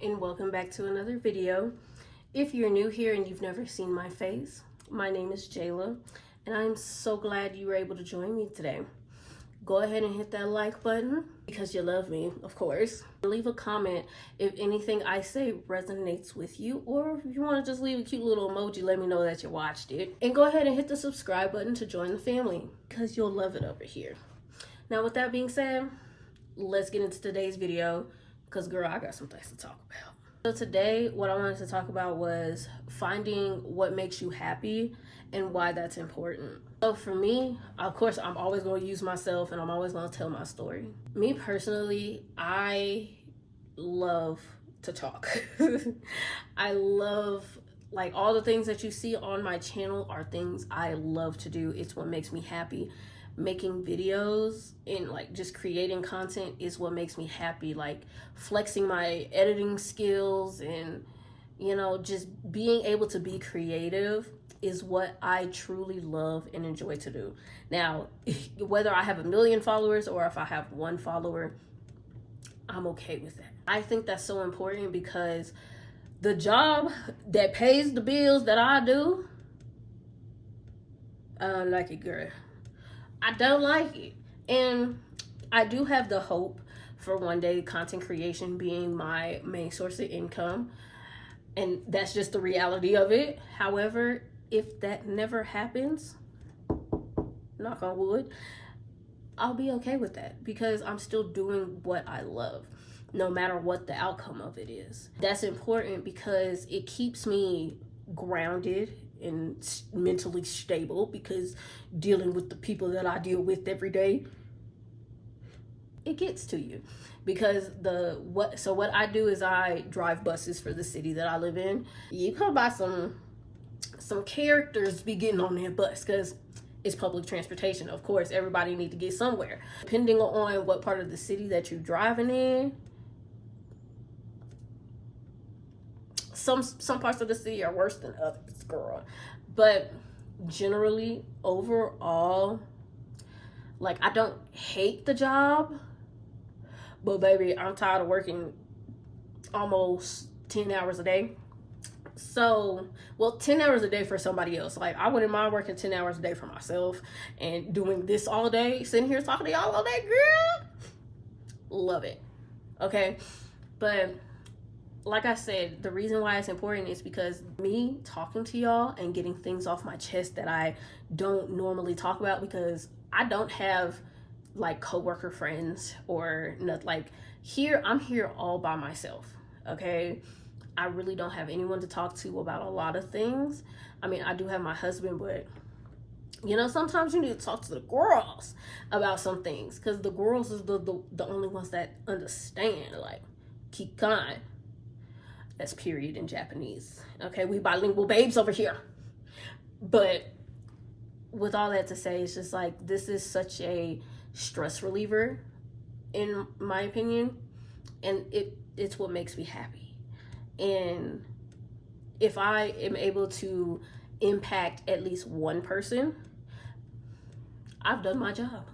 and welcome back to another video. If you're new here and you've never seen my face, my name is Jayla, and I'm so glad you were able to join me today. Go ahead and hit that like button because you love me, of course. Leave a comment if anything I say resonates with you, or if you want to just leave a cute little emoji, let me know that you watched it. And go ahead and hit the subscribe button to join the family because you'll love it over here. Now, with that being said, let's get into today's video because, girl, I got some things to talk about. So today, what I wanted to talk about was finding what makes you happy and why that's important. So for me, of course, I'm always going to use myself and I'm always going to tell my story. Me personally, I love to talk. I love, like, all the things that you see on my channel are things I love to do. It's what makes me happy. Making videos and like just creating content is what makes me happy. Like flexing my editing skills and, you know, just being able to be creative is what I truly love and enjoy to do. Now, whether I have 1 million followers or if I have 1 follower, I'm okay with that. I think that's so important because the job that pays the bills that I do, I don't like it, girl. I don't like it. And I do have the hope for one day content creation being my main source of income. And that's just the reality of it. However, if that never happens, knock on wood, I'll be okay with that because I'm still doing what I love, no matter what the outcome of it is. That's important because it keeps me grounded and mentally stable, because dealing with the people that I deal with every day, it gets to you. Because what I do is I drive buses for the city that I live in. You come by some characters be getting on that bus because it's public transportation. Of course, everybody need to get somewhere. Depending on what part of the city that you're driving in, some parts of the city are worse than others, girl. But generally, overall, like, I don't hate the job, but baby, I'm tired of working almost 10 hours a day. So, well, 10 hours a day for somebody else. Like, I wouldn't mind working 10 hours a day for myself and doing this all day, sitting here talking to y'all all day, girl. Love it. Okay, but like I said, the reason why it's important is because me talking to y'all and getting things off my chest that I don't normally talk about, because I don't have like coworker friends or nothing. Like, here, I'm here all by myself, okay? I really don't have anyone to talk to about a lot of things. I mean, I do have my husband, but you know, sometimes you need to talk to the girls about some things, because the girls is the only ones that understand, like, kikan. That's period in Japanese. Okay, we bilingual babes over here. But with all that to say, it's just like, this is such a stress reliever, in my opinion. And it's what makes me happy. And if I am able to impact at least one person, I've done my job.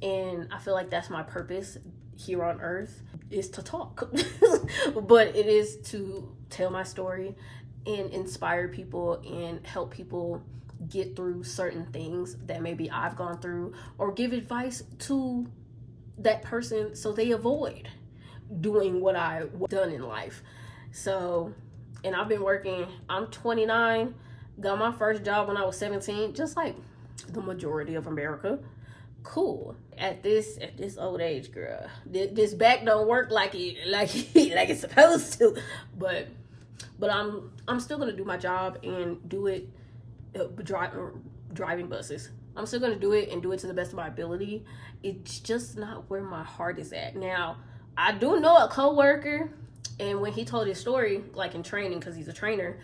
And I feel like that's my purpose here on earth, is to talk. But it is to tell my story and inspire people and help people get through certain things that maybe I've gone through, or give advice to that person so they avoid doing what I've done in life. So, and I've been working, I'm 29, got my first job when I was 17, just like the majority of America. Cool. At this old age, girl, this back don't work like it's supposed to. But I'm still gonna do my job and do it. Driving buses, I'm still gonna do it and do it to the best of my ability. It's just not where my heart is at now. I do know a coworker, and when he told his story, like in training, because he's a trainer,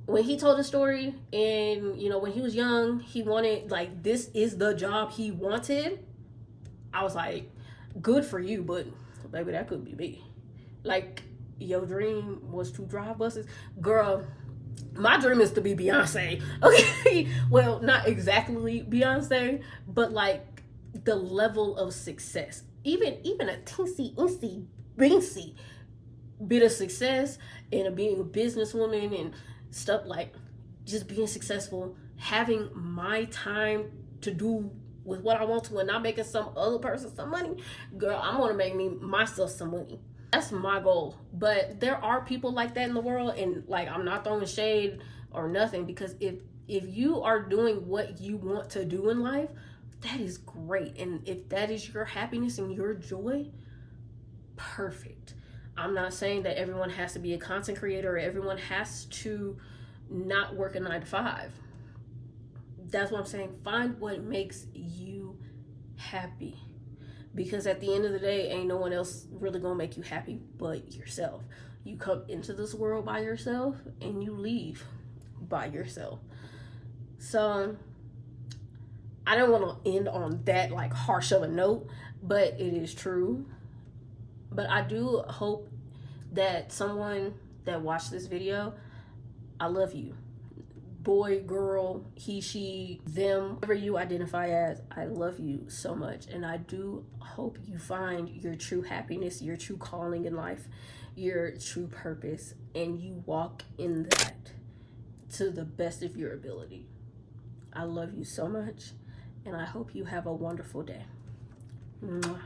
when he told the story, and you know, when he was young, he wanted, like, this is the job he wanted. I was like, good for you, but baby, that could be me. Like, your dream was to drive buses, girl. My dream is to be Beyonce. Okay, well, not exactly Beyonce, but like the level of success, even a teensy insy beansy bit of success and being a businesswoman and stuff, like just being successful, having my time to do with what I want to and not making some other person some money, girl, I'm gonna make myself some money. That's my goal. But there are people like that in the world, and like, I'm not throwing shade or nothing, because if you are doing what you want to do in life, that is great. And if that is your happiness and your joy, perfect. I'm not saying that everyone has to be a content creator or everyone has to not work a 9 to 5. That's what I'm saying. Find what makes you happy, because at the end of the day, ain't no one else really gonna make you happy but yourself. You come into this world by yourself and you leave by yourself. So I don't want to end on that like harsh of a note, but it is true. But I do hope that someone that watched this video, I love you. Boy, girl, he, she, them, whatever you identify as, I love you so much. And I do hope you find your true happiness, your true calling in life, your true purpose, and you walk in that to the best of your ability. I love you so much, and I hope you have a wonderful day. Mwah.